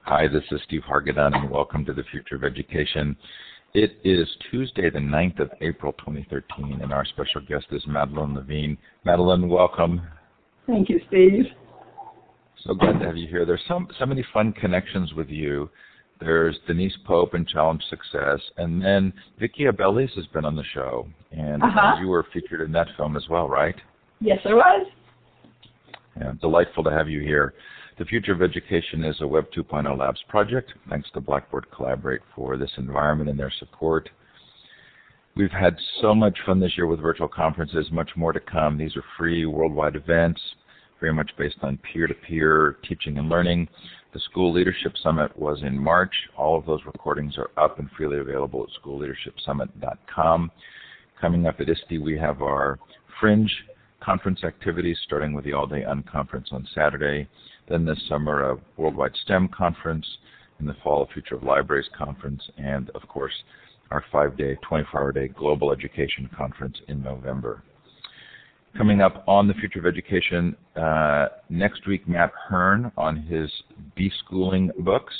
Hi, this is Steve Hargadon, and welcome to the Future of Education. It is Tuesday, the 9th of April, 2013, and our special guest is Madeline Levine. Madeline, welcome. Thank you, Steve. So glad to have you here. There's so many fun connections with you. There's Denise Pope and Challenge Success, and then Vicki Abellis has been on the show, and you were featured in that film as well, right? Yes, I was. Yeah, delightful to have you here. The Future of Education is a Web 2.0 Labs project. Thanks to Blackboard Collaborate for this environment and their support. We've had so much fun this year with virtual conferences, much more to come. These are free worldwide events, very much based on peer-to-peer teaching and learning. The School Leadership Summit was in March. All of those recordings are up and freely available at schoolleadershipsummit.com. Coming up at ISTE, we have our Fringe conference activities, starting with the All-Day Unconference on Saturday. Then this summer, a Worldwide STEM Conference. In the fall, a Future of Libraries Conference. And, of course, our 5-day, 24-hour-day Global Education Conference in November. Coming up on the Future of Education, next week, Matt Hearn on his Beschooling books.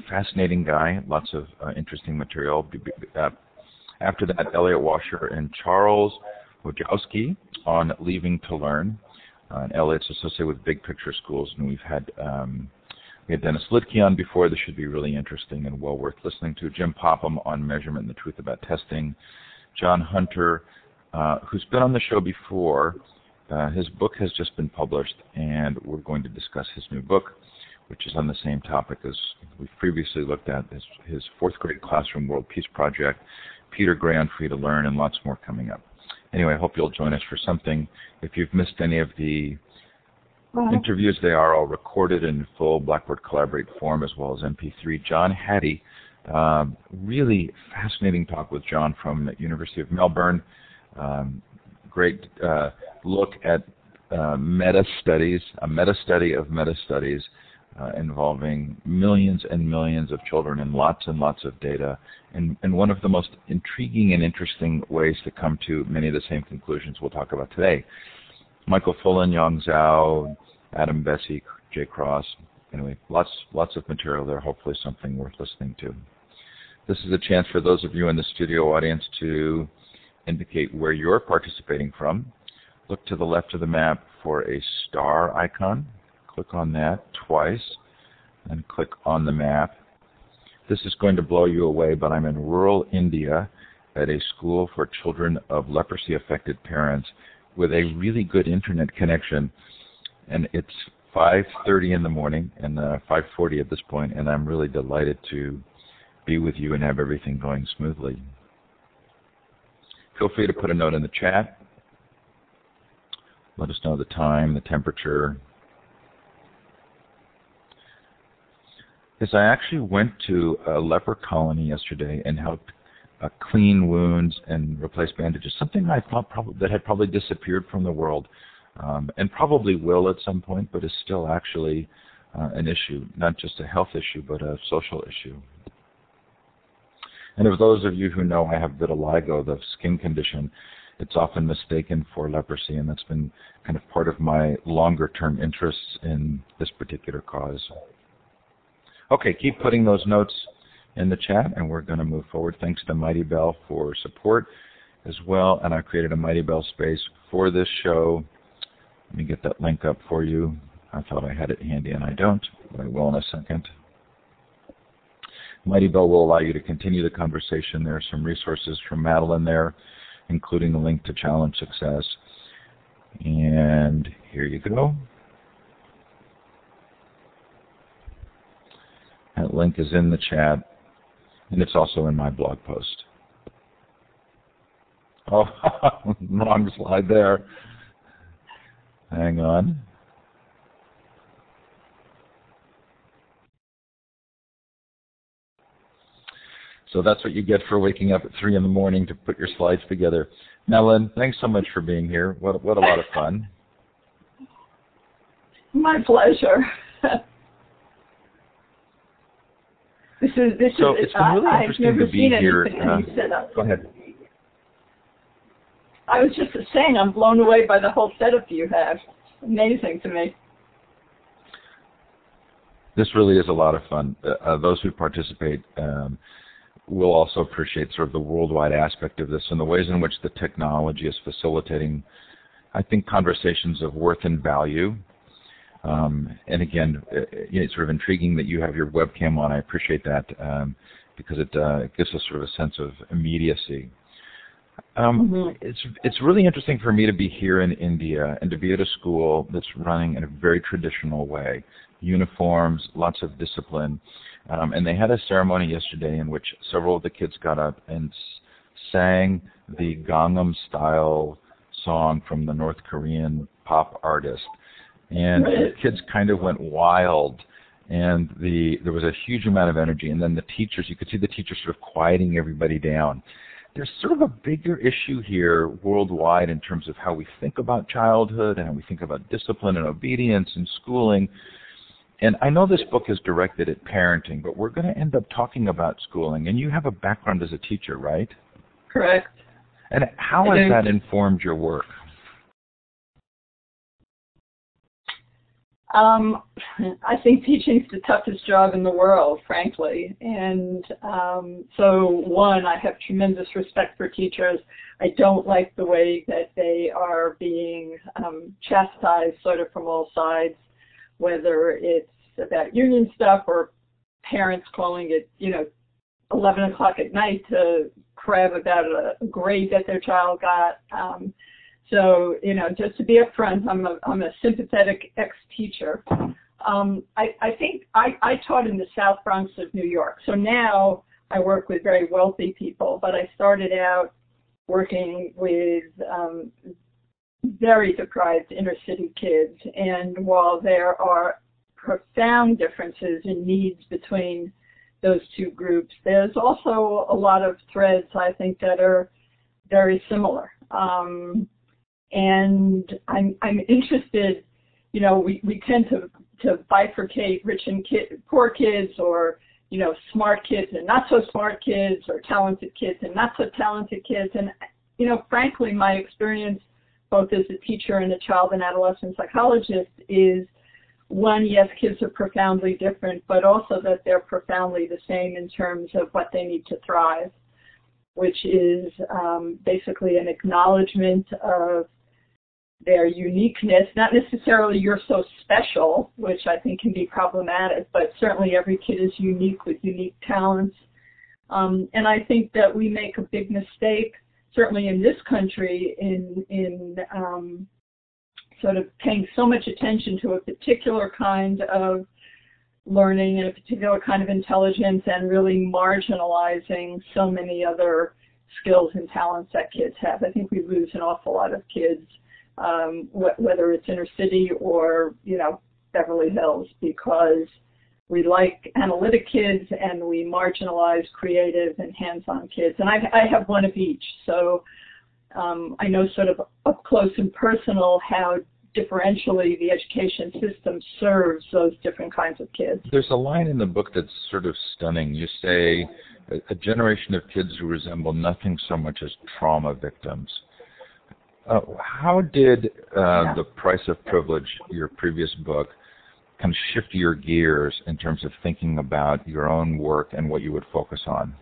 Fascinating guy, lots of interesting material. After that, Elliot Washer and Charles Wojcicki on Leaving to Learn. And Elliot's associated with Big Picture Schools, and we had Dennis Lidke on before. This should be really interesting and well worth listening to. Jim Popham on Measurement and the Truth About Testing. John Hunter, who's been on the show before. His book has just been published, and we're going to discuss his new book, which is on the same topic as we've previously looked at, his fourth grade classroom World Peace Project, Peter Gray on Free to Learn, and lots more coming up. Anyway, I hope you'll join us for something. If you've missed any of the interviews, they are all recorded in full Blackboard Collaborate form as well as MP3. John Hattie, really fascinating talk with John from the University of Melbourne. Great look at meta-studies, a meta-study of meta-studies involving millions and millions of children and lots of data, and one of the most intriguing and interesting ways to come to many of the same conclusions we'll talk about today. Michael Fullen, Yang Zhao, Adam Bessie, Jay Cross. Anyway, lots of material there, hopefully something worth listening to. This is a chance for those of you in the studio audience to indicate where you're participating from. Look to the left of the map for a star icon. Click on that twice and click on the map. This is going to blow you away, but I'm in rural India at a school for children of leprosy-affected parents with a really good internet connection. And it's 5:30 in the morning and 5:40 at this point, and I'm really delighted to be with you and have everything going smoothly. Feel free to put a note in the chat. Let us know the time, the temperature. Yes, I actually went to a leper colony yesterday and helped clean wounds and replace bandages, something I thought that had probably disappeared from the world, and probably will at some point, but is still actually an issue, not just a health issue, but a social issue. And for those of you who know, I have vitiligo, the skin condition. It's often mistaken for leprosy, and that's been kind of part of my longer-term interests in this particular cause. Okay, keep putting those notes in the chat, and we're going to move forward. Thanks to Mighty Bell for support as well, and I created a Mighty Bell space for this show. Let me get that link up for you. I thought I had it handy, and I don't, but I will in a second. Mighty Bell will allow you to continue the conversation. There are some resources from Madeline there, including the link to Challenge Success. And here you go. That link is in the chat, and it's also in my blog post. Oh, wrong slide there. Hang on. So that's what you get for waking up at 3 in the morning to put your slides together. Madeline, thanks so much for being here. What a lot of fun. My pleasure. It's been really interesting to be here. Go ahead. I was just saying I'm blown away by the whole setup you have. Amazing to me. This really is a lot of fun. Those who participate will also appreciate sort of the worldwide aspect of this and the ways in which the technology is facilitating, I think, conversations of worth and value. And again, it's sort of intriguing that you have your webcam on. I appreciate that because it gives us sort of a sense of immediacy. It's really interesting for me to be here in India and to be at a school that's running in a very traditional way. Uniforms, lots of discipline. And they had a ceremony yesterday in which several of the kids got up and sang the Gangnam Style song from the North Korean pop artist. And the kids kind of went wild. And there was a huge amount of energy. And then the teachers, you could see the teachers sort of quieting everybody down. There's sort of a bigger issue here worldwide in terms of how we think about childhood and how we think about discipline and obedience and schooling. And I know this book is directed at parenting, but we're going to end up talking about schooling. And you have a background as a teacher, right? Correct. And how has that informed your work? I think teaching's the toughest job in the world, frankly. And so, one, I have tremendous respect for teachers. I don't like the way that they are being chastised sort of from all sides, whether it's about union stuff or parents calling it, 11 o'clock at night to crab about a grade that their child got. So, just to be upfront, I'm a sympathetic ex-teacher. I think I taught in the South Bronx of New York. So now I work with very wealthy people, but I started out working with very deprived inner city kids. And while there are profound differences in needs between those two groups, there's also a lot of threads, I think, that are very similar. And I'm interested, we tend to bifurcate rich and poor kids, or, smart kids and not so smart kids, or talented kids and not so talented kids. And, frankly, my experience, both as a teacher and a child and adolescent psychologist, is one, yes, kids are profoundly different, but also that they're profoundly the same in terms of what they need to thrive, which is basically an acknowledgement of their uniqueness, not necessarily you're so special, which I think can be problematic, but certainly every kid is unique with unique talents. And I think that we make a big mistake, certainly in this country, in sort of paying so much attention to a particular kind of learning and a particular kind of intelligence, and really marginalizing so many other skills and talents that kids have. I think we lose an awful lot of kids, whether it's inner city or, Beverly Hills, because we like analytic kids and we marginalize creative and hands-on kids. And I have one of each, so I know sort of up close and personal how differentially the education system serves those different kinds of kids. There's a line in the book that's sort of stunning. You say, a generation of kids who resemble nothing so much as trauma victims. How did The Price of Privilege, your previous book, kind of shift your gears in terms of thinking about your own work and what you would focus on?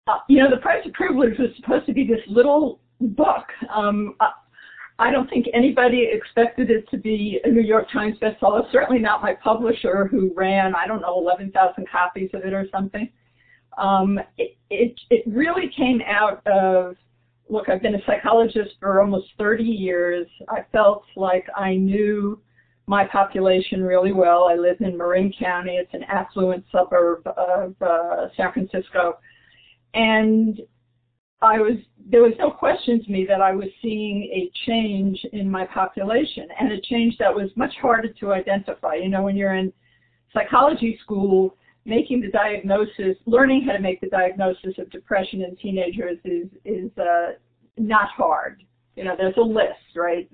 The Price of Privilege was supposed to be this little book. I don't think anybody expected it to be a New York Times bestseller, certainly not my publisher, who ran, 11,000 copies of it or something. It really came out of, look, I've been a psychologist for almost 30 years. I felt like I knew my population really well. I live in Marin County. It's an affluent suburb of San Francisco. And there was no question to me that I was seeing a change in my population, and a change that was much harder to identify. When you're in psychology school, making the diagnosis, learning how to make the diagnosis of depression in teenagers is not hard. There's a list, right?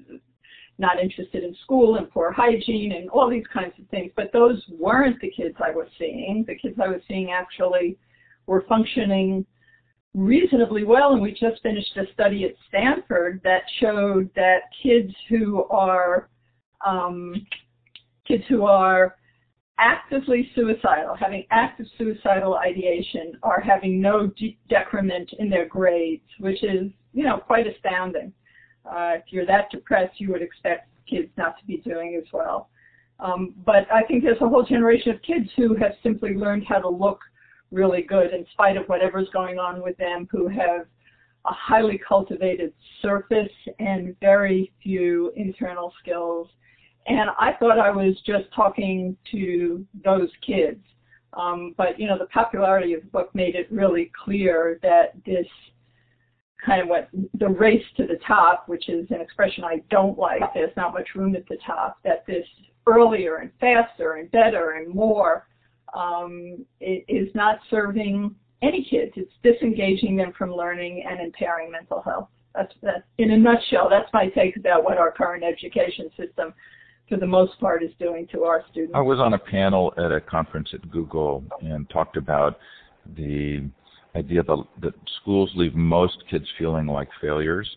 Not interested in school and poor hygiene and all these kinds of things. But those weren't the kids I was seeing. The kids I was seeing actually were functioning reasonably well, and we just finished a study at Stanford that showed that kids who are kids who are actively suicidal, having active suicidal ideation, are having no decrement in their grades, which is, quite astounding. If you're that depressed, you would expect kids not to be doing as well. But I think there's a whole generation of kids who have simply learned how to look really good in spite of whatever's going on with them, who have a highly cultivated surface and very few internal skills. And I thought I was just talking to those kids. But, the popularity of the book made it really clear that this kind of the race to the top, which is an expression I don't like, there's not much room at the top, that this earlier and faster and better and more is not serving any kids. It's disengaging them from learning and impairing mental health. That's in a nutshell, that's my take about what our current education system, for the most part, is doing to our students. I was on a panel at a conference at Google and talked about the idea that schools leave most kids feeling like failures.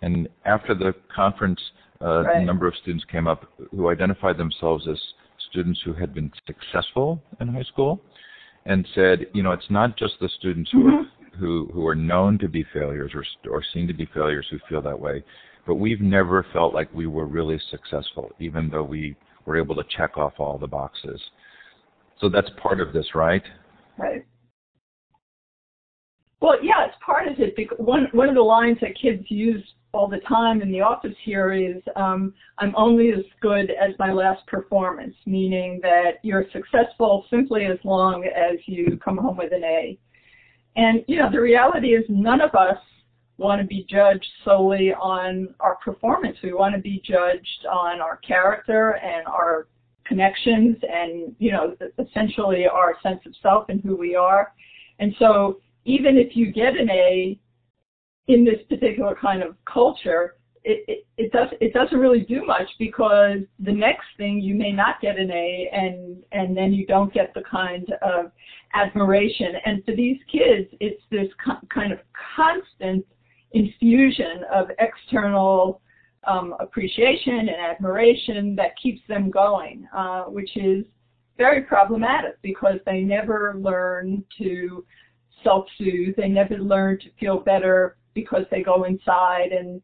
And after the conference, a number of students came up who identified themselves as students who had been successful in high school and said, it's not just the students who are known to be failures or seen to be failures who feel that way, but we've never felt like we were really successful, even though we were able to check off all the boxes. So that's part of this, right? Right. Well, yeah, it's part of it. One of the lines that kids use all the time in the office here is, I'm only as good as my last performance, meaning that you're successful simply as long as you come home with an A. And, the reality is none of us want to be judged solely on our performance. We want to be judged on our character and our connections and, essentially our sense of self and who we are. And so even if you get an A in this particular kind of culture, it doesn't really do much, because the next thing you may not get an A, and then you don't get the kind of admiration. And for these kids, it's this kind of constant infusion of external appreciation and admiration that keeps them going, which is very problematic, because they never learn to self-soothe. They never learn to feel better because they go inside and,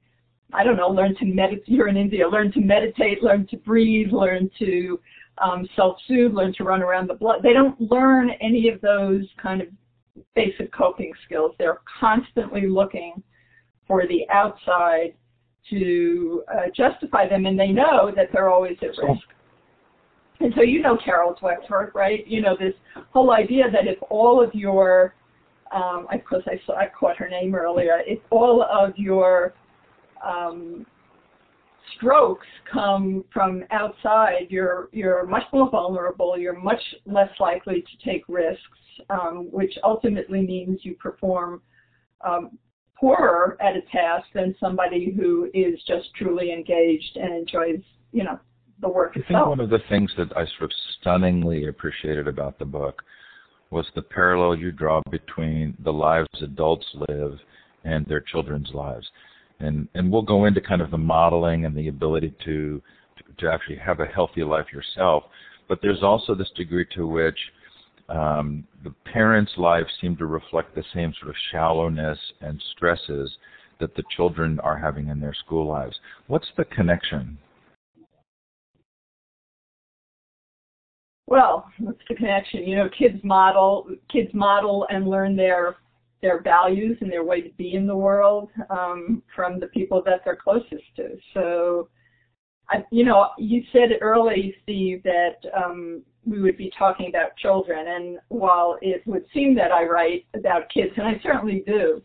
learn to meditate. You're in India, learn to meditate, learn to breathe, learn to self-soothe, learn to run around the block. They don't learn any of those kind of basic coping skills. They're constantly looking for the outside to justify them, and they know that they're always at risk. And so Carol Dweck's work, right? This whole idea that if all of your I caught her name earlier. If all of your strokes come from outside, you're much more vulnerable. You're much less likely to take risks, which ultimately means you perform poorer at a task than somebody who is just truly engaged and enjoys, the work itself. I think one of the things that I sort of stunningly appreciated about the book was the parallel you draw between the lives adults live and their children's lives. And we'll go into kind of the modeling and the ability to actually have a healthy life yourself. But there's also this degree to which the parents' lives seem to reflect the same sort of shallowness and stresses that the children are having in their school lives. What's the connection? Well, what's the connection? Kids model and learn their values and their way to be in the world from the people that they're closest to. So, you said early, Steve, that we would be talking about children, and while it would seem that I write about kids, and I certainly do,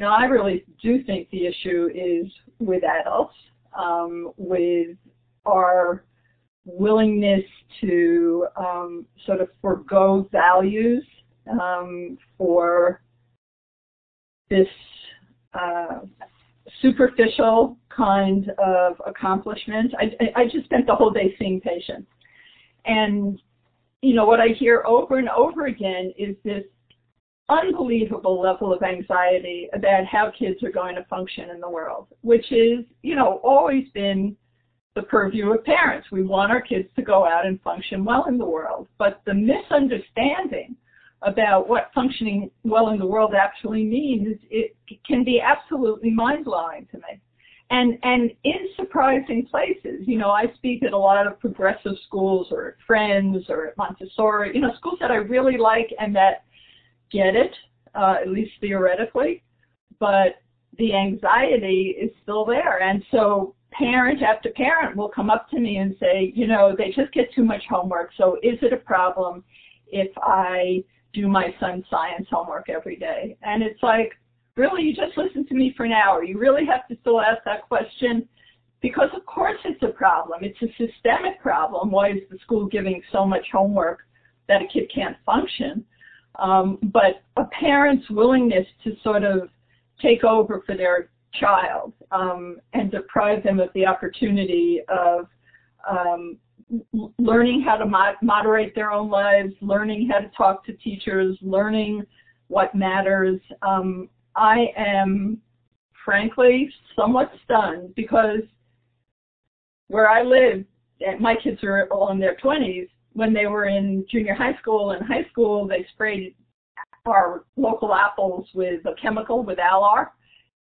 I really do think the issue is with adults, with our willingness to sort of forego values for this superficial kind of accomplishment. I just spent the whole day seeing patients. And, what I hear over and over again is this unbelievable level of anxiety about how kids are going to function in the world, which is, always been the purview of parents. We want our kids to go out and function well in the world. But the misunderstanding about what functioning well in the world actually means, it can be absolutely mind-blowing to me. And in surprising places. I speak at a lot of progressive schools or at Friends or at Montessori, schools that I really like and that get it, at least theoretically, but the anxiety is still there. And so parent after parent will come up to me and say, they just get too much homework, so is it a problem if I do my son's science homework every day? And it's like, really, you just listened to me for an hour. You really have to still ask that question? Because of course it's a problem. It's a systemic problem. Why is the school giving so much homework that a kid can't function? But a parent's willingness to sort of take over for their child and deprive them of the opportunity of learning how to moderate their own lives, learning how to talk to teachers, learning what matters. I am, frankly, somewhat stunned because where I live, my kids are all in their 20s, when they were in junior high school and high school, they sprayed our local apples with a chemical, with Alar,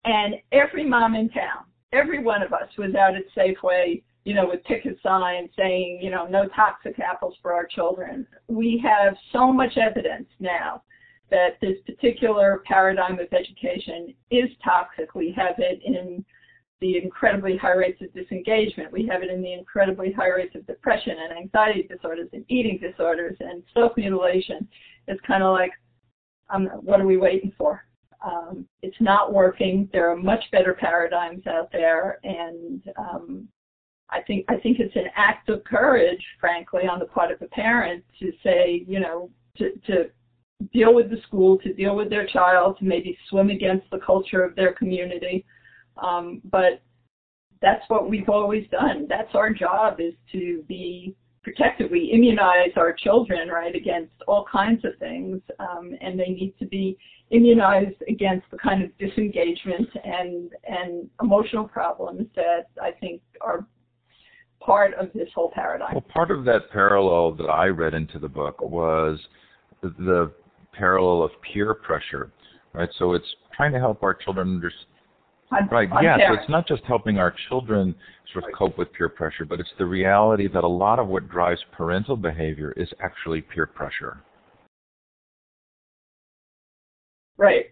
and every mom in town, every one of us was out at Safeway, with picket signs saying, no toxic apples for our children. We have so much evidence now that this particular paradigm of education is toxic. We have it in the incredibly high rates of disengagement. We have it in the incredibly high rates of depression and anxiety disorders and eating disorders and self-mutilation. It's kind of like, what are we waiting for? It's not working. There are much better paradigms out there, and I think it's an act of courage, frankly, on the part of the parent to say, to deal with the school, to deal with their child, to maybe swim against the culture of their community. But that's what we've always done. That's our job, is to be protective. We immunize our children, right, against all kinds of things, and they need to be immunized against the kind of disengagement and emotional problems that I think are part of this whole paradigm. Well, part of that parallel that I read into the book was the parallel of peer pressure, right? So it's trying to help our children understand. Right, yeah, so it's not just helping our children sort of cope with peer pressure, but it's the reality that a lot of what drives parental behavior is actually peer pressure. Right.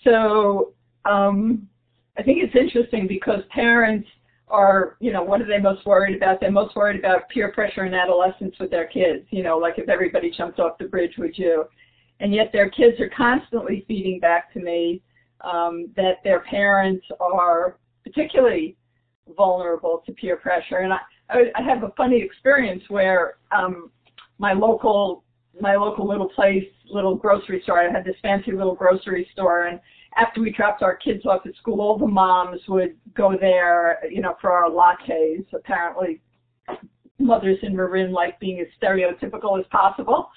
So I think it's interesting because parents are, what are they most worried about? They're most worried about peer pressure in adolescence with their kids, like if everybody jumped off the bridge, would you? And yet their kids are constantly feeding back to me that their parents are particularly vulnerable to peer pressure. And I have a funny experience where my local little grocery store, I had this fancy little grocery store, and after we dropped our kids off at school, all the moms would go there, for our lattes. Apparently, mothers in Marin like being as stereotypical as possible.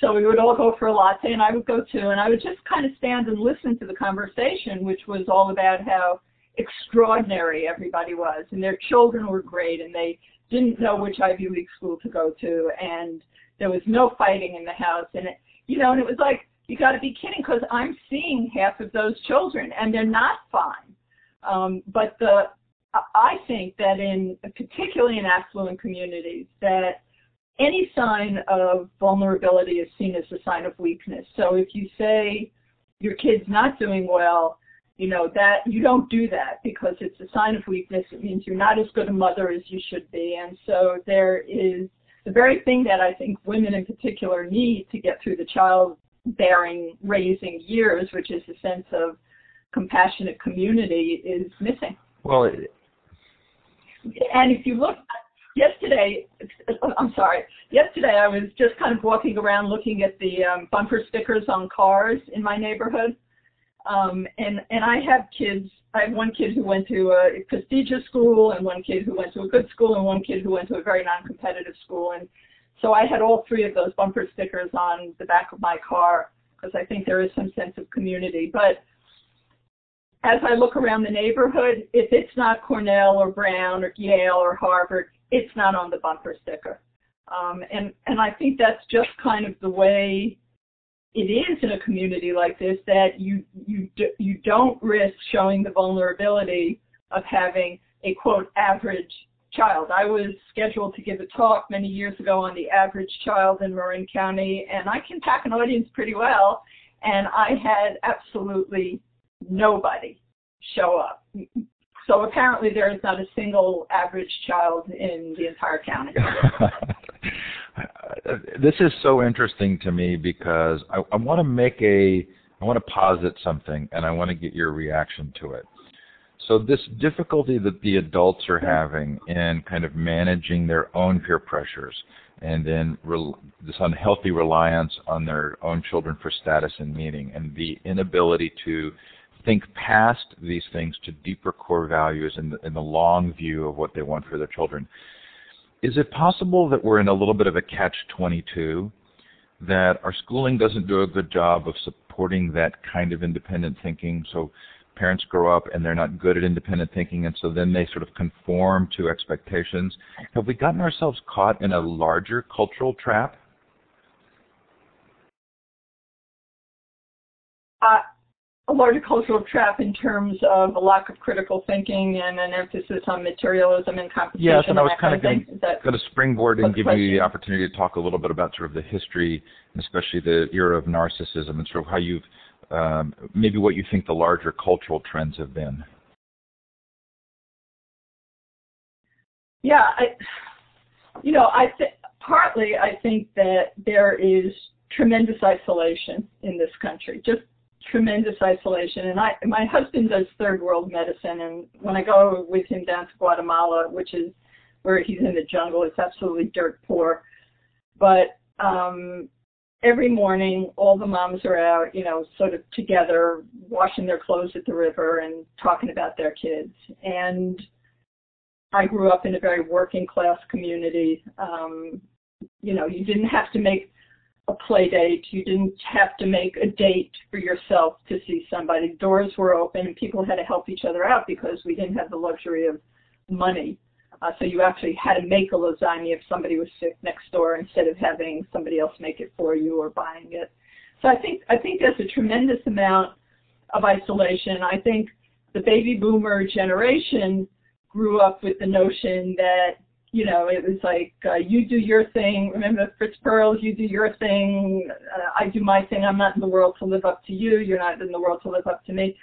So we would all go for a latte, and I would go too, and I would just kind of stand and listen to the conversation, which was all about how extraordinary everybody was, and their children were great, and they didn't know which Ivy League school to go to, and there was no fighting in the house, and it was like, you got to be kidding, because I'm seeing half of those children, and they're not fine. But I think that particularly in affluent communities, that any sign of vulnerability is seen as a sign of weakness. So if you say your kid's not doing well, that you don't do that because it's a sign of weakness. It means you're not as good a mother as you should be. And so there is the very thing that I think women in particular need to get through the childbearing, raising years, which is a sense of compassionate community, is missing. Well, and if you look, yesterday I was just kind of walking around looking at the bumper stickers on cars in my neighborhood. And I have kids. I have one kid who went to a prestigious school, and one kid who went to a good school, and one kid who went to a very non-competitive school. And so I had all three of those bumper stickers on the back of my car because I think there is some sense of community. But as I look around the neighborhood, if it's not Cornell or Brown or Yale or Harvard, it's not on the bumper sticker. And I think that's just kind of the way it is in a community like this, that you don't risk showing the vulnerability of having a, quote, average child. I was scheduled to give a talk many years ago on the average child in Marin County, and I can pack an audience pretty well, and I had absolutely nobody show up. So apparently there is not a single average child in the entire county. This is so interesting to me because I want to posit something, and I want to get your reaction to it. So this difficulty that the adults are having in kind of managing their own peer pressures, and then this unhealthy reliance on their own children for status and meaning, and the inability to think past these things to deeper core values in the long view of what they want for their children. Is it possible that we're in a little bit of a catch-22, that our schooling doesn't do a good job of supporting that kind of independent thinking? So parents grow up and they're not good at independent thinking, and so then they sort of conform to expectations. Have we gotten ourselves caught in a larger cultural trap? A larger cultural trap in terms of a lack of critical thinking and an emphasis on materialism and competition. Yes, and I was kind of going to springboard and give you the opportunity to talk a little bit about sort of the history, and especially the era of narcissism, and sort of how you've maybe what you think the larger cultural trends have been. Yeah, partly I think that there is tremendous isolation in this country, just tremendous isolation. And my husband does third world medicine, and when I go with him down to Guatemala, which is where he's in the jungle, it's absolutely dirt poor. But every morning, all the moms are out, sort of together, washing their clothes at the river and talking about their kids. And I grew up in a very working class community. You didn't have to make a play date. You didn't have to make a date for yourself to see somebody. Doors were open and people had to help each other out because we didn't have the luxury of money. So you actually had to make a lasagna if somebody was sick next door instead of having somebody else make it for you or buying it. So I think there's a tremendous amount of isolation. I think the baby boomer generation grew up with the notion that, it was like, you do your thing. Remember Fritz Perls, you do your thing, I do my thing. I'm not in the world to live up to you. You're not in the world to live up to me.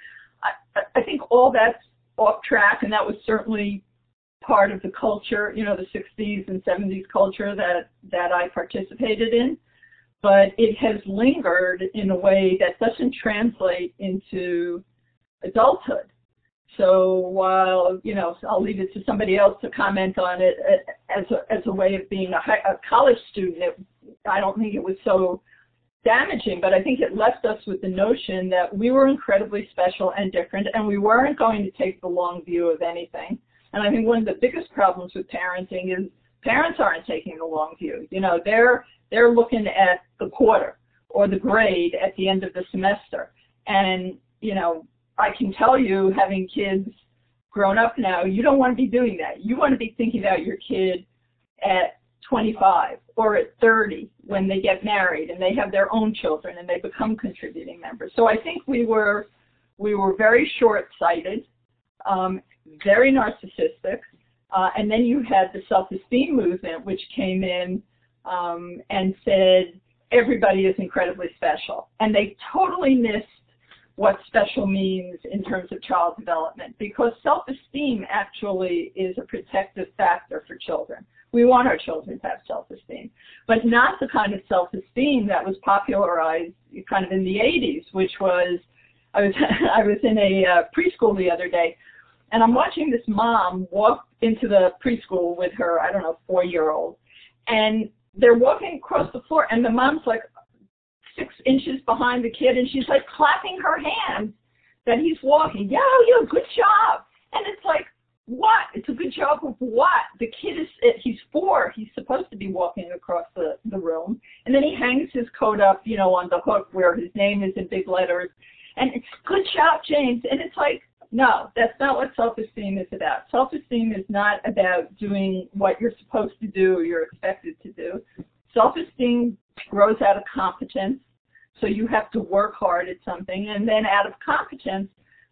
I think all that's off track, and that was certainly part of the culture, the 60s and 70s culture that I participated in. But it has lingered in a way that doesn't translate into adulthood. So while, I'll leave it to somebody else to comment on it as a way of being a college student, I don't think it was so damaging, but I think it left us with the notion that we were incredibly special and different, and we weren't going to take the long view of anything. And I think one of the biggest problems with parenting is parents aren't taking the long view. They're looking at the quarter or the grade at the end of the semester. And, I can tell you, having kids grown up now, you don't want to be doing that. You want to be thinking about your kid at 25 or at 30 when they get married and they have their own children and they become contributing members. So I think we were very short-sighted, very narcissistic, and then you had the self-esteem movement, which came in and said everybody is incredibly special. And they totally missed what special means in terms of child development, because self-esteem actually is a protective factor for children. We want our children to have self-esteem, but not the kind of self-esteem that was popularized kind of in the 80s, which was, I was in a preschool the other day, and I'm watching this mom walk into the preschool with her, 4-year-old, and they're walking across the floor, and the mom's like 6 inches behind the kid, and she's like clapping her hands that he's walking. Yeah, good job. And it's like, what? It's a good job of what? The kid he's 4. He's supposed to be walking across the room. And then he hangs his coat up, on the hook where his name is in big letters. And it's good job, James. And it's like, No, that's not what self-esteem is about. Self-esteem is not about doing what you're supposed to do or you're expected to do. Self-esteem grows out of competence, so you have to work hard at something, and then out of competence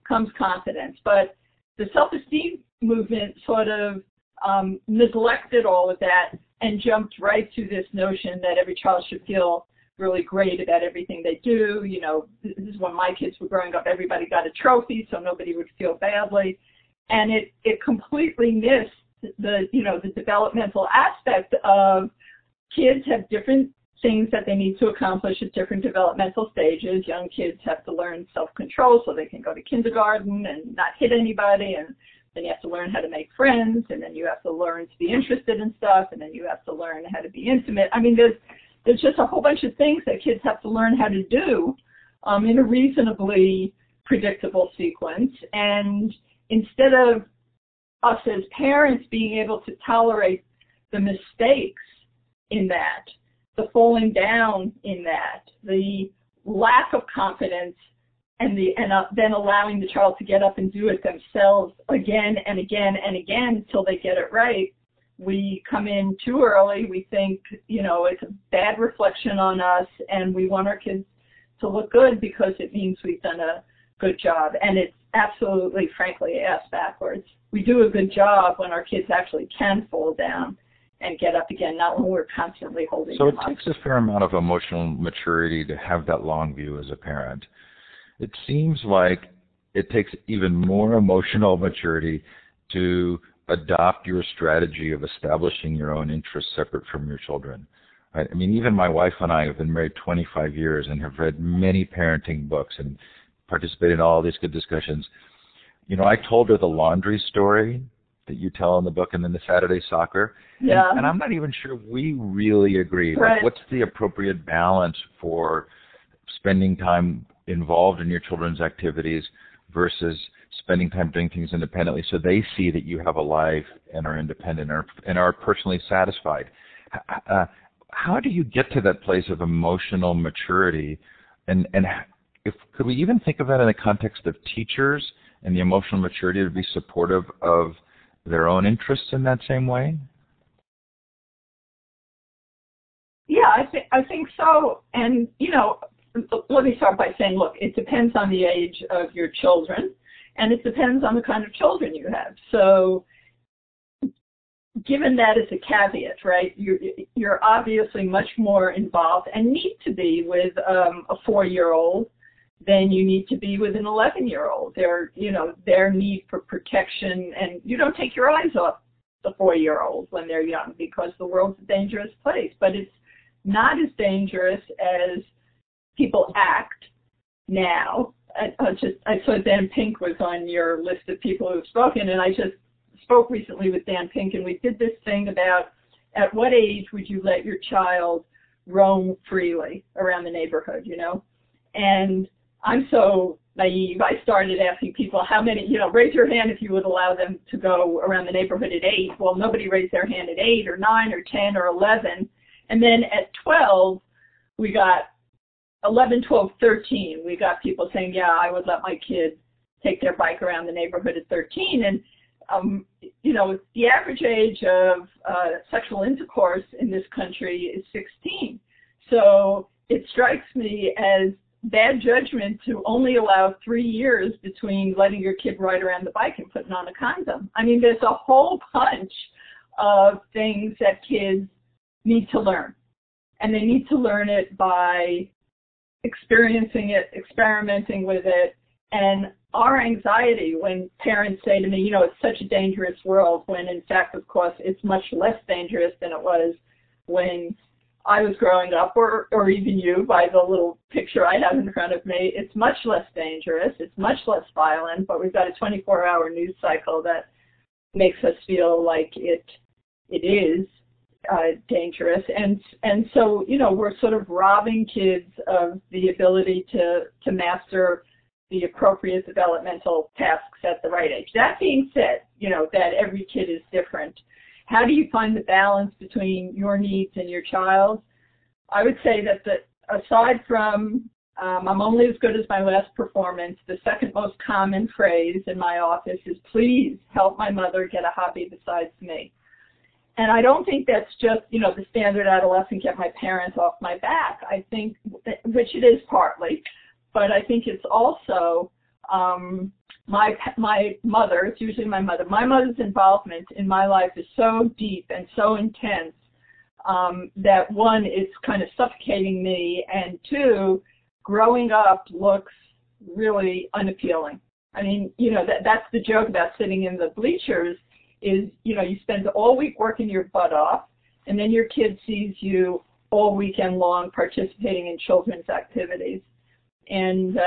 comes confidence. But the self-esteem movement sort of neglected all of that and jumped right to this notion that every child should feel really great about everything they do. You know, this is when my kids were growing up, everybody got a trophy so nobody would feel badly. And it completely missed the developmental aspect of kids have different things that they need to accomplish at different developmental stages. Young kids have to learn self-control so they can go to kindergarten and not hit anybody, and then you have to learn how to make friends, and then you have to learn to be interested in stuff, and then you have to learn how to be intimate. I mean, there's just a whole bunch of things that kids have to learn how to do in a reasonably predictable sequence. And instead of us as parents being able to tolerate the mistakes in that, the falling down in that, the lack of confidence, and then allowing the child to get up and do it themselves again and again and again until they get it right, we come in too early. We think, it's a bad reflection on us, and we want our kids to look good because it means we've done a good job. And it's absolutely, frankly, ass backwards. We do a good job when our kids actually can fall down and get up again, not when we're constantly holding them up. So it takes a fair amount of emotional maturity to have that long view as a parent. It seems like it takes even more emotional maturity to adopt your strategy of establishing your own interests separate from your children. Right? I mean, even my wife and I have been married 25 years and have read many parenting books and participated in all these good discussions. I told her the laundry story that you tell in the book, and then the Saturday soccer. Yeah. And I'm not even sure we really agree. Right. Like, what's the appropriate balance for spending time involved in your children's activities versus spending time doing things independently so they see that you have a life and are independent and are personally satisfied? How do you get to that place of emotional maturity? And could we even think of that in the context of teachers and the emotional maturity to be supportive of their own interests in that same way? Yeah, I think so. And, let me start by saying, look, it depends on the age of your children, and it depends on the kind of children you have. So given that as a caveat, right, you're obviously much more involved and need to be with a 4-year-old than you need to be with an 11-year-old. Their need for protection, and you don't take your eyes off the 4-year-old when they're young because the world's a dangerous place. But it's not as dangerous as people act now. I saw Dan Pink was on your list of people who've spoken, and I just spoke recently with Dan Pink, and we did this thing about at what age would you let your child roam freely around the neighborhood, And I'm so naive. I started asking people how many, raise your hand if you would allow them to go around the neighborhood at 8. Well, nobody raised their hand at 8 or 9 or 10 or 11. And then at 12, we got 11, 12, 13. We got people saying, yeah, I would let my kid take their bike around the neighborhood at 13. And, the average age of sexual intercourse in this country is 16. So it strikes me as bad judgment to only allow 3 years between letting your kid ride around the bike and putting on a condom. I mean, there's a whole bunch of things that kids need to learn. And they need to learn it by experiencing it, experimenting with it. And our anxiety when parents say to me, it's such a dangerous world, when in fact, of course, it's much less dangerous than it was when I was growing up, or even you, by the little picture I have in front of me. It's much less dangerous. It's much less violent, but we've got a 24-hour news cycle that makes us feel like it is dangerous. And so, we're sort of robbing kids of the ability to master the appropriate developmental tasks at the right age. That being said, that every kid is different. How do you find the balance between your needs and your child's? I would say that aside from I'm only as good as my last performance. The second most common phrase in my office is, please help my mother get a hobby besides me. And I don't think that's just, the standard adolescent, get my parents off my back. I think, which it is partly, but I think it's also my mother, it's usually my mother. My mother's involvement in my life is so deep and so intense that one, it's kind of suffocating me, and two, growing up looks really unappealing. I mean, that's the joke about sitting in the bleachers is, you spend all week working your butt off, and then your kid sees you all weekend long participating in children's activities. And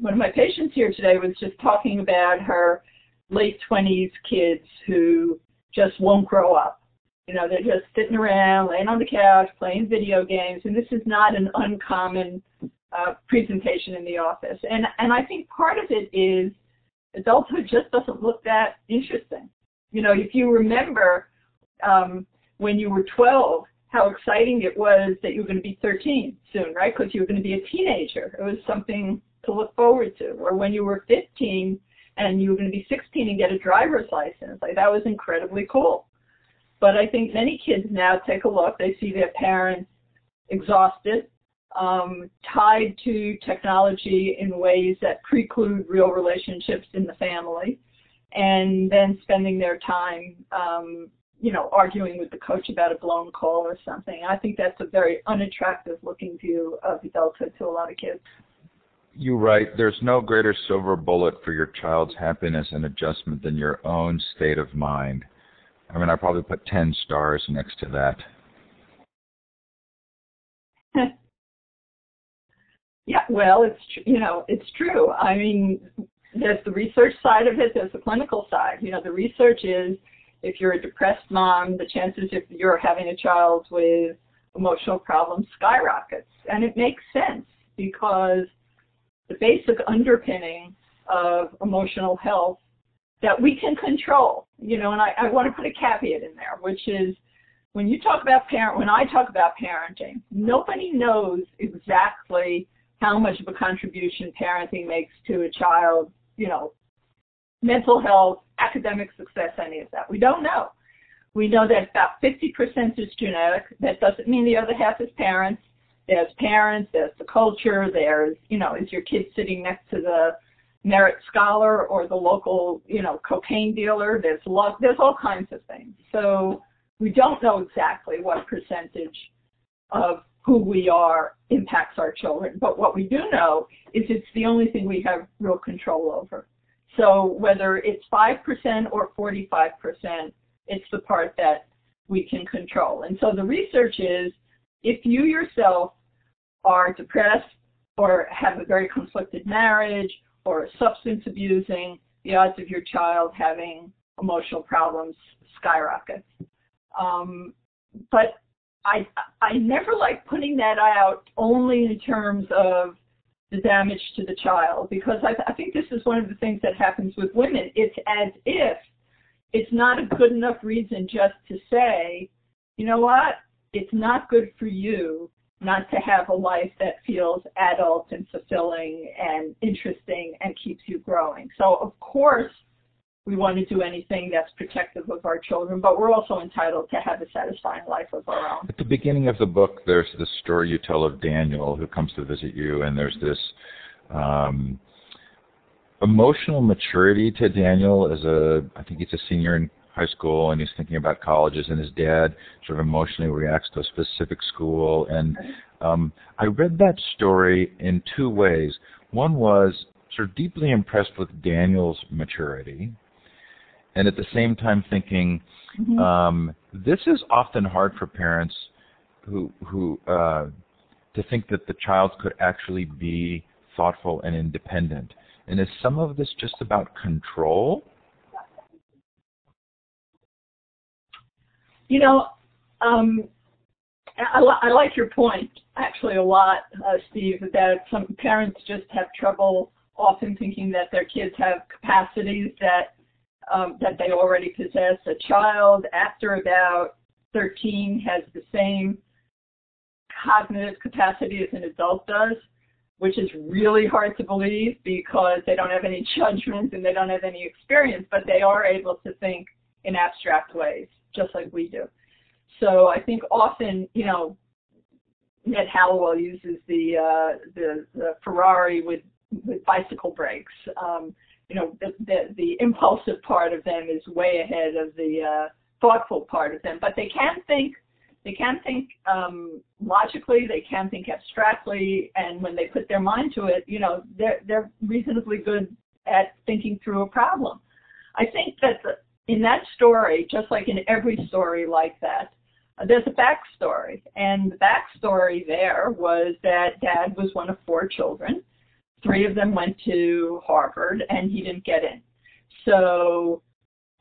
one of my patients here today was just talking about her late 20s kids who just won't grow up. They're just sitting around, laying on the couch, playing video games, and this is not an uncommon presentation in the office. And I think part of it is adulthood just doesn't look that interesting. If you remember when you were 12, how exciting it was that you were going to be 13 soon, right? Because you were going to be a teenager. It was something to look forward to. Or when you were 15 and you were going to be 16 and get a driver's license, like that was incredibly cool. But I think many kids now take a look, they see their parents exhausted, tied to technology in ways that preclude real relationships in the family, and then spending their time, arguing with the coach about a blown call or something. I think that's a very unattractive looking view of adulthood to a lot of kids. You're right. There's no greater silver bullet for your child's happiness and adjustment than your own state of mind. I mean, I probably put 10 stars next to that. Yeah, well, it's true. I mean, there's the research side of it, there's the clinical side. The research is if you're a depressed mom, the chances if you're having a child with emotional problems skyrockets. And it makes sense because the basic underpinning of emotional health that we can control, and I want to put a caveat in there, which is when I talk about parenting, nobody knows exactly how much of a contribution parenting makes to a child, mental health, academic success, any of that. We don't know. We know that about 50% is genetic. That doesn't mean the other half is parents. There's the culture, there's, is your kid sitting next to the merit scholar or the local, cocaine dealer? There's all kinds of things. So we don't know exactly what percentage of who we are impacts our children. But what we do know is it's the only thing we have real control over. So whether it's 5% or 45%, it's the part that we can control. And so the research is if you yourself are depressed or have a very conflicted marriage or substance abusing, the odds of your child having emotional problems skyrocket. But I never like putting that out only in terms of the damage to the child, because I think this is one of the things that happens with women. It's as if it's not a good enough reason just to say, you know what, it's not good for you not to have a life that feels adult and fulfilling and interesting and keeps you growing. So, of course, we want to do anything that's protective of our children, but we're also entitled to have a satisfying life of our own. At the beginning of the book, there's this story you tell of Daniel who comes to visit you, and there's this emotional maturity to Daniel I think he's a senior in high school, and he's thinking about colleges, and his dad sort of emotionally reacts to a specific school. And I read that story in two ways. One was sort of deeply impressed with Daniel's maturity, and at the same time thinking, this is often hard for parents who to think that the child could actually be thoughtful and independent. And is some of this just about control? I like your point actually a lot, Steve, that some parents just have trouble often thinking that their kids have capacities that they already possess. A child after about 13 has the same cognitive capacity as an adult does, which is really hard to believe because they don't have any judgment and they don't have any experience, but they are able to think in abstract ways, just like we do. So I think often, you know, Ned Hallowell uses the Ferrari with bicycle brakes. You know, the impulsive part of them is way ahead of the thoughtful part of them, but they can think. They can think logically. They can think abstractly, and when they put their mind to it, you know, they're reasonably good at thinking through a problem. I think that in that story, just like in every story like that, there's a backstory, and the backstory there was that Dad was one of 4 children. 3 of them went to Harvard, and he didn't get in. So,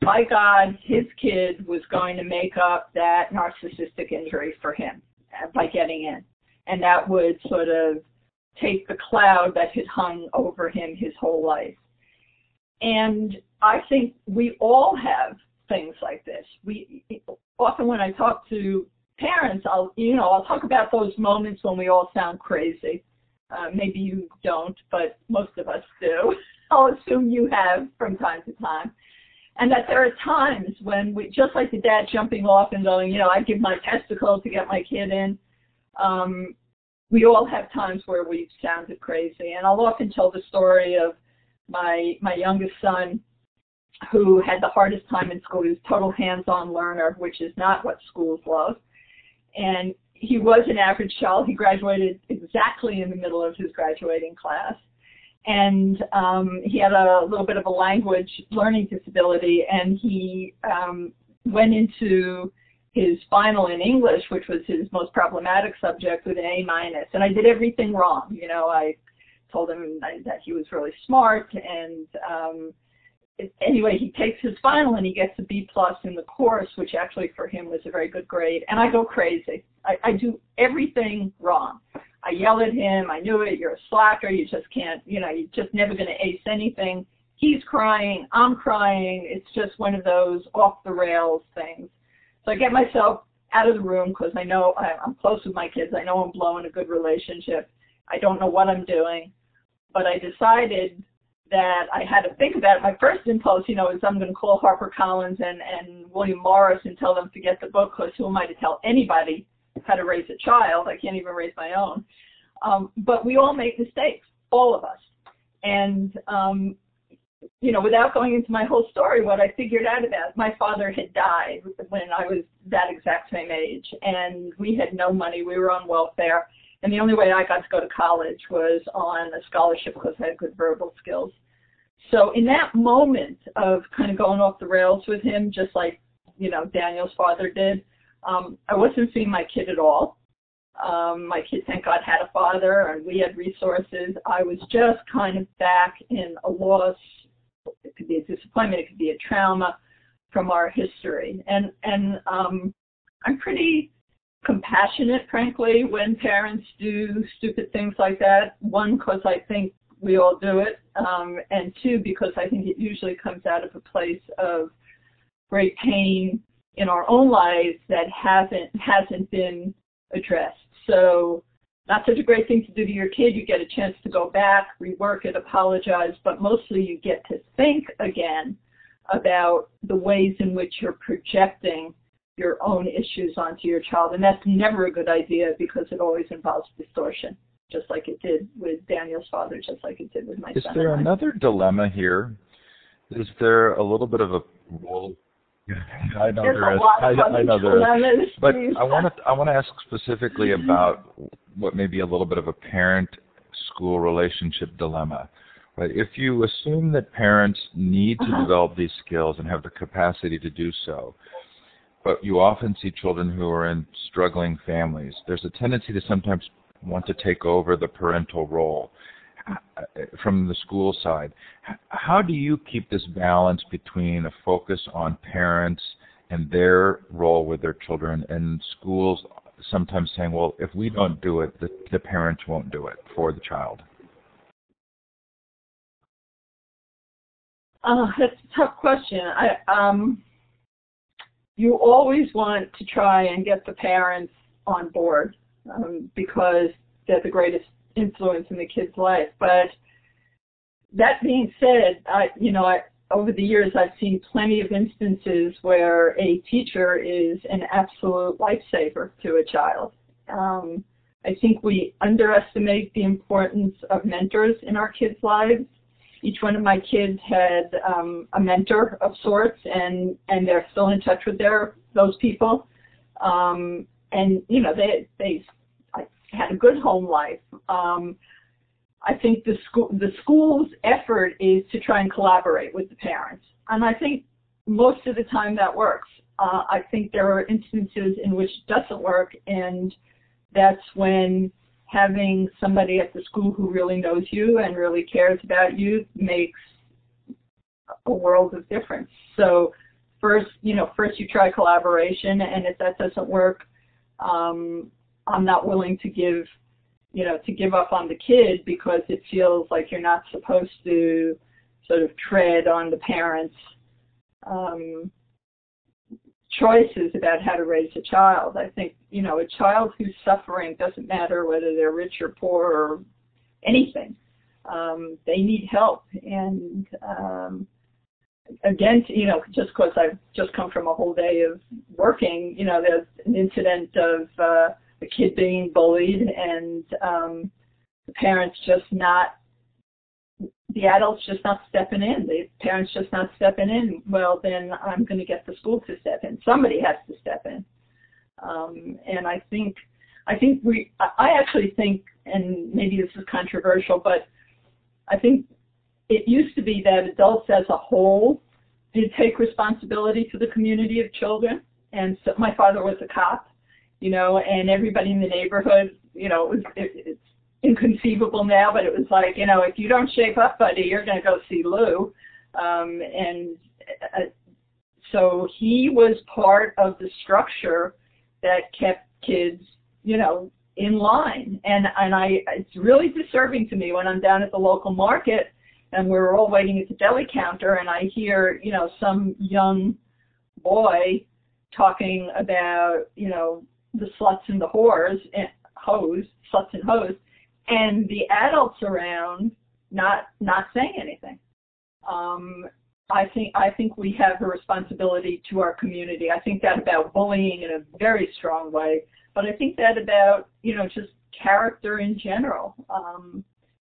by God, his kid was going to make up that narcissistic injury for him by getting in. And that would sort of take the cloud that had hung over him his whole life. And I think we all have things like this. Often when I talk to parents, I'll talk about those moments when we all sound crazy. Maybe you don't, but most of us do. I'll assume you have from time to time. And that there are times when we, just like the dad jumping off and going, you know, I'd give my testicle to get my kid in. We all have times where we've sounded crazy. And I'll often tell the story of my youngest son, who had the hardest time in school. He was a total hands-on learner, which is not what schools love. And he was an average child. He graduated exactly in the middle of his graduating class. And he had a little bit of a language learning disability, and he went into his final in English, which was his most problematic subject, with an A-. And I did everything wrong. You know, I told him that he was really smart, and anyway, he takes his final and he gets a B+ in the course, which actually for him was a very good grade. And I go crazy. I do everything wrong. I yell at him. I knew it. You're a slacker. You just can't, you know, you're just never going to ace anything. He's crying. I'm crying. It's just one of those off the rails things. So I get myself out of the room because I know I'm close with my kids. I know I'm blowing a good relationship. I don't know what I'm doing, but I decided that I had to think about it. My first impulse, you know, is I'm going to call HarperCollins and William Morris and tell them to get the book, because who am I to tell anybody how to raise a child? I can't even raise my own. But we all make mistakes, all of us. And, you know, without going into my whole story, what I figured out about, my father had died when I was that exact same age, and we had no money. We were on welfare. And the only way I got to go to college was on a scholarship because I had good verbal skills. So in that moment of kind of going off the rails with him, just like, you know, Daniel's father did, I wasn't seeing my kid at all. My kid, thank God, had a father, and we had resources. I was just kind of back in a loss. It could be a disappointment. It could be a trauma from our history. And I'm pretty compassionate, frankly, when parents do stupid things like that. 1, because I think we all do it, and 2, because I think it usually comes out of a place of great pain in our own lives that hasn't been addressed. So not such a great thing to do to your kid. You get a chance to go back, rework it, apologize, but mostly you get to think again about the ways in which you're projecting your own issues onto your child. And that's never a good idea, because it always involves distortion, just like it did with Daniel's father, just like it did with my son. Is there another dilemma here? Is there a little bit of a role? I know there is. I know there is. But I want to ask specifically about what may be a little bit of a parent-school relationship dilemma. Right? If you assume that parents need to develop these skills and have the capacity to do so, but you often see children who are in struggling families, there's a tendency to sometimes want to take over the parental role from the school side. How do you keep this balance between a focus on parents and their role with their children, and schools sometimes saying, well, if we don't do it, the parents won't do it for the child? That's a tough question. You always want to try and get the parents on board, because they're the greatest influence in the kid's life. But that being said, over the years, I've seen plenty of instances where a teacher is an absolute lifesaver to a child. I think we underestimate the importance of mentors in our kids' lives. Each one of my kids had a mentor of sorts, and they're still in touch with those people. And they had a good home life. I think the school's effort is to try and collaborate with the parents, and I think most of the time that works. I think there are instances in which it doesn't work, and that's when having somebody at the school who really knows you and really cares about you makes a world of difference. So first you try collaboration, and if that doesn't work, I'm not willing to give up on the kid because it feels like you're not supposed to sort of tread on the parents' choices about how to raise a child. I think, a child who's suffering, doesn't matter whether they're rich or poor or anything. They need help. And again, just because I've just come from a whole day of working, there's an incident of a kid being bullied, and the adults just not stepping in, the parents just not stepping in. Well, then I'm going to get the school to step in. Somebody has to step in. And I actually think, and maybe this is controversial, but I think it used to be that adults as a whole did take responsibility for the community of children. And so my father was a cop, and everybody in the neighborhood, it's inconceivable now, but it was like, if you don't shape up, buddy, you're going to go see Lou. So he was part of the structure that kept kids, in line. And it's really disturbing to me when I'm down at the local market and we're all waiting at the deli counter, and I hear, some young boy talking about, the sluts and the sluts and hoes, and the adults around not saying anything. I think we have a responsibility to our community. I think that about bullying in a very strong way, but I think that about, just character in general,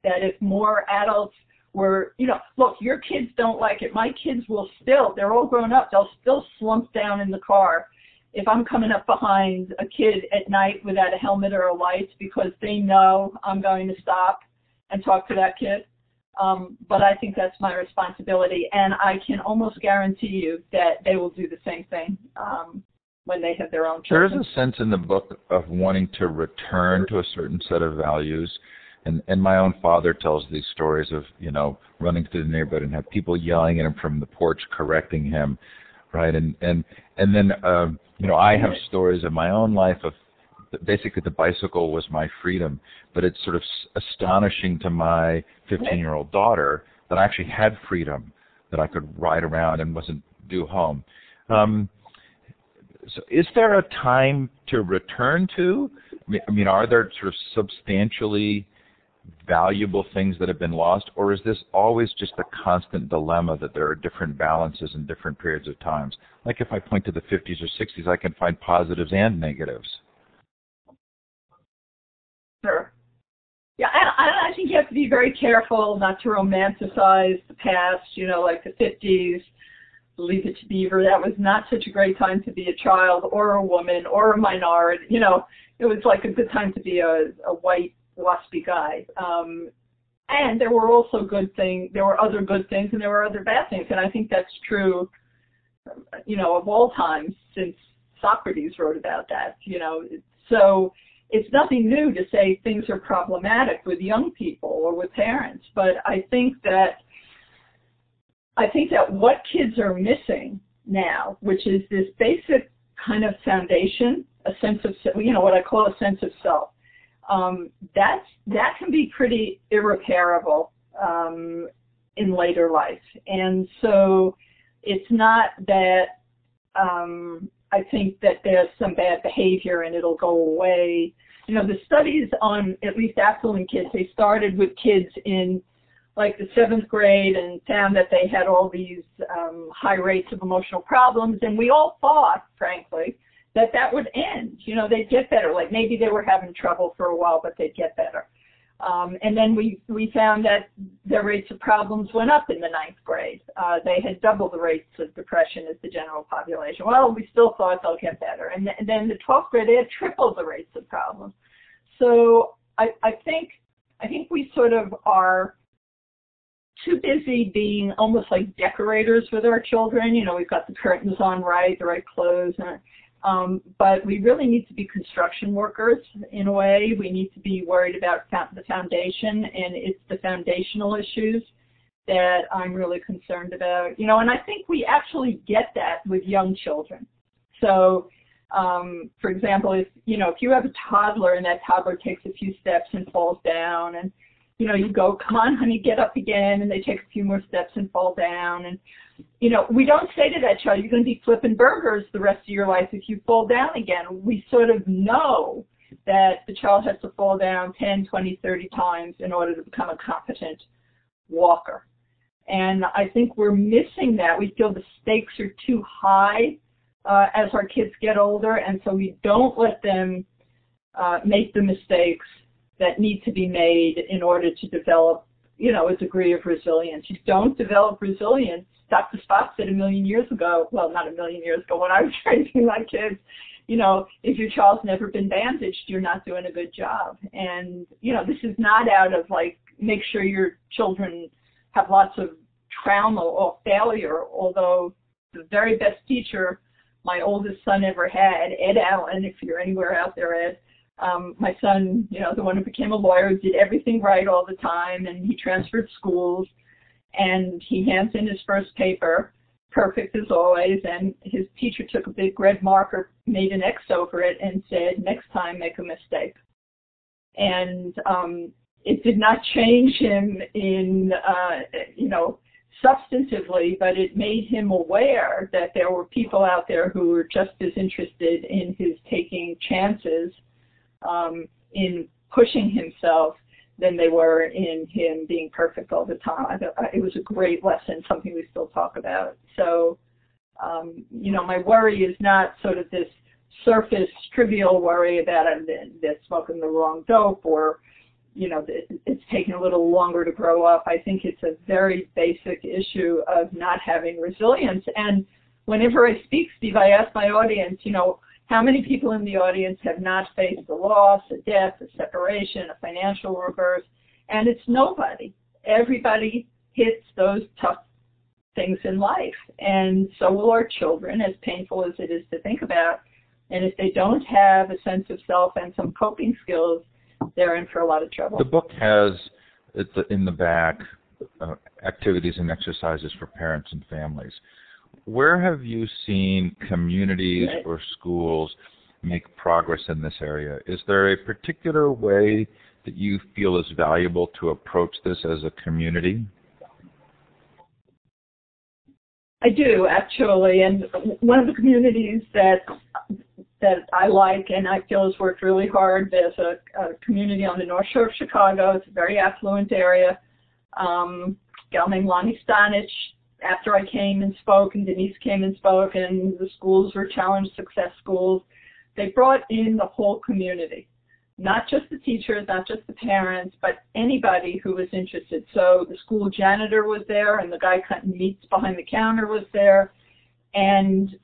that if more adults were, look, your kids don't like it. My kids they're all grown up, they'll still slump down in the car if I'm coming up behind a kid at night without a helmet or a light, because they know I'm going to stop and talk to that kid. But I think that's my responsibility, and I can almost guarantee you that they will do the same thing when they have their own children. There is a sense in the book of wanting to return to a certain set of values. And my own father tells these stories of, running through the neighborhood and have people yelling at him from the porch, correcting him, right? And then, I have stories of my own life of basically the bicycle was my freedom, but it's sort of astonishing to my 15-year-old daughter that I actually had freedom, that I could ride around and wasn't due home. So is there a time to return to? I mean, are there sort of substantially valuable things that have been lost, or is this always just a constant dilemma that there are different balances in different periods of times? Like if I point to the 50s or 60s, I can find positives and negatives. Sure. Yeah, I think you have to be very careful not to romanticize the past, like the 50s, Leave It to Beaver. That was not such a great time to be a child or a woman or a minority. It was like a good time to be a white, waspy guy. And there were also good things. There were other good things and there were other bad things. And I think that's true, of all times since Socrates wrote about that, So it's nothing new to say things are problematic with young people or with parents. But I think that what kids are missing now, which is this basic kind of foundation, a sense of, what I call a sense of self, that can be pretty irreparable in later life. And so it's not that I think that there's some bad behavior and it'll go away the studies on at least affluent kids, they started with kids in like the 7th grade and found that they had all these high rates of emotional problems. And we all thought, frankly, that that would end. They'd get better. Like maybe they were having trouble for a while, but they'd get better. And then we found that their rates of problems went up in the 9th grade. They had double the rates of depression as the general population. Well, we still thought they'll get better. And then the 12th grade, they had triple the rates of problems. So I think we sort of are too busy being almost like decorators with our children. We've got the curtains on right, the right clothes, but we really need to be construction workers in a way. We need to be worried about the foundation, and it's the foundational issues that I'm really concerned about. And I think we actually get that with young children. So, for example, if you have a toddler and that toddler takes a few steps and falls down, and you go, come on, honey, get up again, and they take a few more steps and fall down. And, we don't say to that child, you're going to be flipping burgers the rest of your life if you fall down again. We sort of know that the child has to fall down 10, 20, 30 times in order to become a competent walker. And I think we're missing that. We feel the stakes are too high as our kids get older, and so we don't let them make the mistakes that need to be made in order to develop, a degree of resilience. You don't develop resilience. Dr. Spock said a million years ago, well, not a million years ago, when I was raising my kids, if your child's never been bandaged, you're not doing a good job. And, this is not out of, make sure your children have lots of trauma or failure, although the very best teacher my oldest son ever had, Ed Allen, if you're anywhere out there, Ed, my son, the one who became a lawyer, did everything right all the time, and he transferred schools, and he hands in his first paper, perfect as always, and his teacher took a big red marker, made an X over it, and said, next time, make a mistake. And it did not change him in, substantively, but it made him aware that there were people out there who were just as interested in his taking chances in pushing himself than they were in him being perfect all the time. It was a great lesson, something we still talk about. So, my worry is not sort of this surface trivial worry about they're smoking the wrong dope or, it's taking a little longer to grow up. I think it's a very basic issue of not having resilience. And whenever I speak, Steve, I ask my audience, how many people in the audience have not faced a loss, a death, a separation, a financial reverse? And it's nobody. Everybody hits those tough things in life. And so will our children, as painful as it is to think about. And if they don't have a sense of self and some coping skills, they're in for a lot of trouble. The book has, in the back, activities and exercises for parents and families. Where have you seen communities or schools make progress in this area? Is there a particular way that you feel is valuable to approach this as a community? I do, actually, and one of the communities that I like and I feel has worked really hard, there's a community on the North Shore of Chicago. It's a very affluent area. A gal named Lonnie Stanich, after I came and spoke, and Denise came and spoke, and the schools were challenge success schools, they brought in the whole community. Not just the teachers, not just the parents, but anybody who was interested. So the school janitor was there, and the guy cutting meats behind the counter was there, and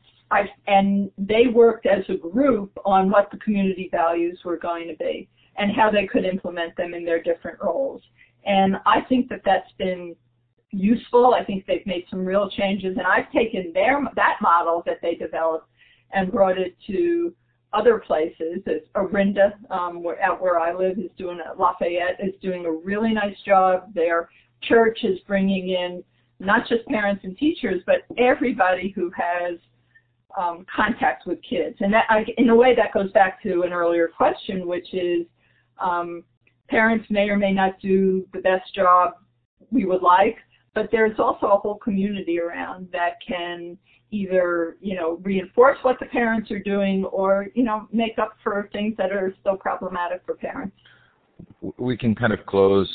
they worked as a group on what the community values were going to be and how they could implement them in their different roles. And I think that that's been useful. I think they've made some real changes, and I've taken that model that they developed and brought it to other places. Orinda, out where I live, is doing Lafayette is doing a really nice job. Their church is bringing in not just parents and teachers, but everybody who has contact with kids. And that, in a way, that goes back to an earlier question, which is parents may or may not do the best job we would like, but there's also a whole community around that can either, reinforce what the parents are doing or, make up for things that are still problematic for parents. We can kind of close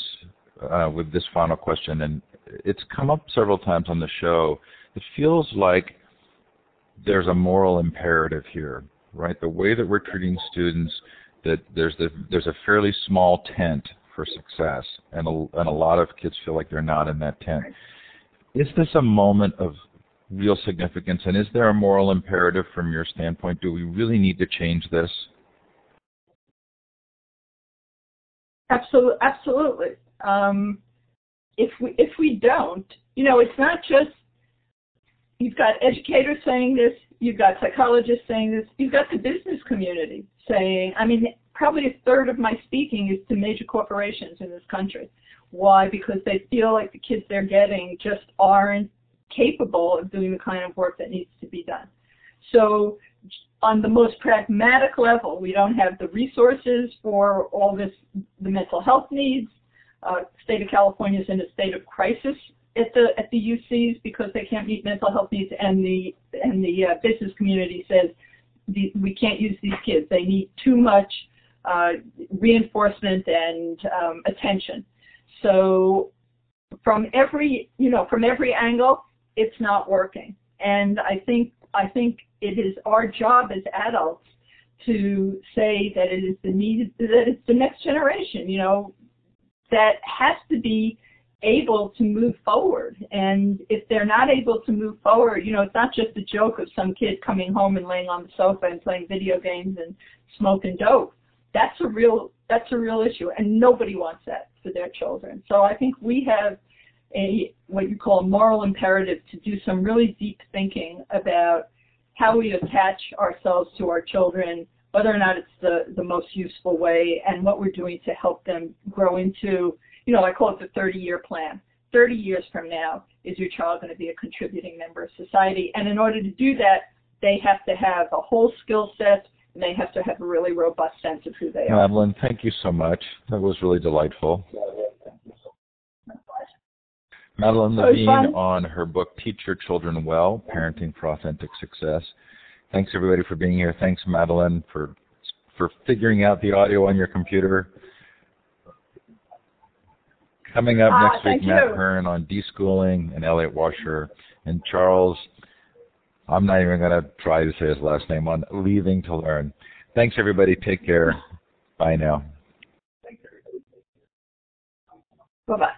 with this final question, and it's come up several times on the show. It feels like there's a moral imperative here, right? The way that we're treating students, that there's a fairly small tent for success, and a lot of kids feel like they're not in that tent. Is this a moment of real significance, and is there a moral imperative from your standpoint? Do we really need to change this? Absolutely. If we don't, it's not just, you've got educators saying this, you've got psychologists saying this, you've got the business community saying, probably a third of my speaking is to major corporations in this country. Why? Because they feel like the kids they're getting just aren't capable of doing the kind of work that needs to be done. So on the most pragmatic level, we don't have the resources for all this, the mental health needs. The state of California is in a state of crisis at the UCs because they can't meet mental health needs, and the business community says we can't use these kids. They need too much reinforcement and attention. So from every angle, it's not working. And I think it is our job as adults to say that it is that it's the next generation, that has to be able to move forward. And if they're not able to move forward, it's not just a joke of some kid coming home and laying on the sofa and playing video games and smoking dope. That's a real issue, and nobody wants that for their children. So I think we have what you call a moral imperative to do some really deep thinking about how we attach ourselves to our children, whether or not it's the most useful way, and what we're doing to help them grow into, I call it the 30-year plan. 30 years from now, is your child going to be a contributing member of society? And in order to do that, they have to have a whole skill set, and they have to have a really robust sense of who they are. Madeline, thank you so much. That was really delightful. Madeline Levine on her book, Teach Your Children Well, Parenting for Authentic Success. Thanks, everybody, for being here. Thanks, Madeline, for figuring out the audio on your computer. Coming up next week, Matt Hearn on deschooling, and Elliot Washer and Charles, I'm not even going to try to say his last name, on Leaving to Learn. Thanks, everybody. Take care. Bye now. Bye-bye.